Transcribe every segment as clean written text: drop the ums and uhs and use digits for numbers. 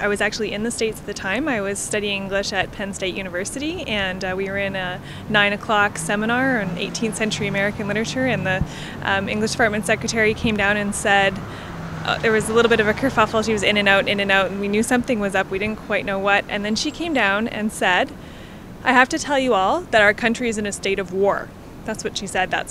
I was actually in the States at the time. I was studying English at Penn State University, and we were in a 9 o'clock seminar on 18th century American literature, and the English department secretary came down and said, there was a little bit of a kerfuffle. She was in and out, and we knew something was up. We didn't quite know what. And then she came down and said, "I have to tell you all that our country is in a state of war." That's what she said. That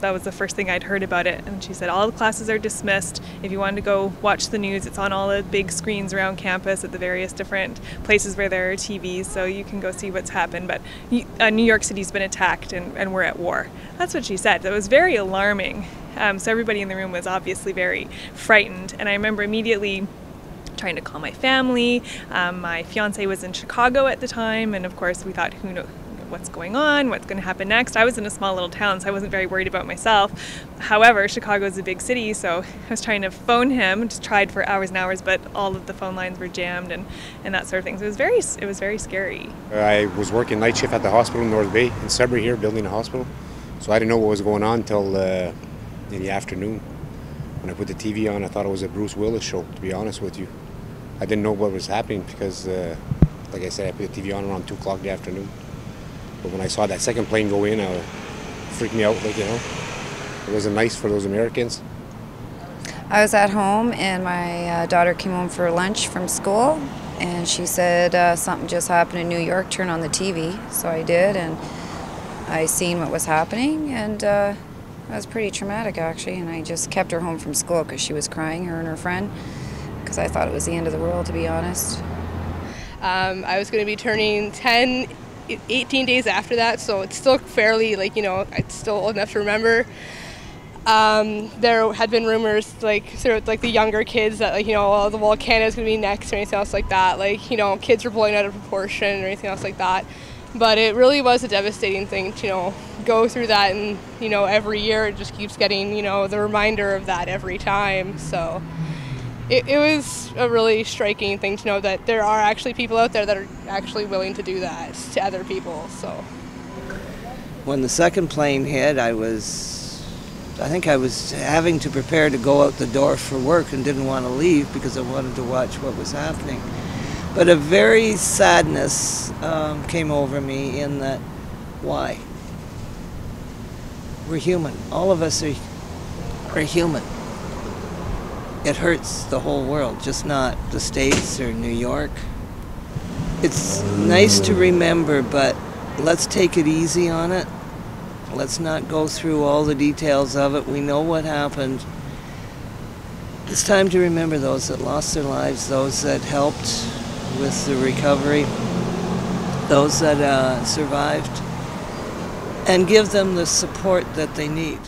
was the first thing I'd heard about it. And she said, all the classes are dismissed. If you wanted to go watch the news, it's on all the big screens around campus at the various different places where there are TVs, so you can go see what's happened. But New York City's been attacked, and we're at war. That's what she said. It was very alarming. So everybody in the room was obviously very frightened. And I remember immediately trying to call my family. My fiance was in Chicago at the time, and of course we thought, who knows what's going on, what's going to happen next. I was in a small little town, so I wasn't very worried about myself. However, Chicago is a big city, so I was trying to phone him, just tried for hours and hours, but all of the phone lines were jammed and that sort of thing. So it was very scary. I was working night shift at the hospital in North Bay in Sudbury here, building a hospital. So I didn't know what was going on until in the afternoon. When I put the TV on, I thought it was a Bruce Willis show, to be honest with you. I didn't know what was happening because, like I said, I put the TV on around 2 o'clock in the afternoon. But when I saw that second plane go in, it freaked me out, It wasn't nice for those Americans. I was at home, and my daughter came home for lunch from school, and she said something just happened in New York, turn on the TV. So I did, and I seen what was happening, and it was pretty traumatic, actually, and I just kept her home from school because she was crying, her and her friend, because I thought it was the end of the world, to be honest. I was going to be turning 18 days after that, so it's still fairly, it's still old enough to remember. There had been rumors, the younger kids that, the wall of Canada's going to be next or anything else like that. Kids were blowing out of proportion or anything else like that. But it really was a devastating thing to, go through that, and, every year it just keeps getting, the reminder of that every time. So it was a really striking thing to know that there are actually people out there that are actually willing to do that to other people. So when the second plane hit, I think I was having to prepare to go out the door for work and didn't want to leave because I wanted to watch what was happening. But a very sadness came over me in that, why? We're human. All of us are human. It hurts the whole world, just not the States or New York. It's nice to remember, but let's take it easy on it. Let's not go through all the details of it. We know what happened. It's time to remember those that lost their lives, those that helped with the recovery, those that survived, and give them the support that they need.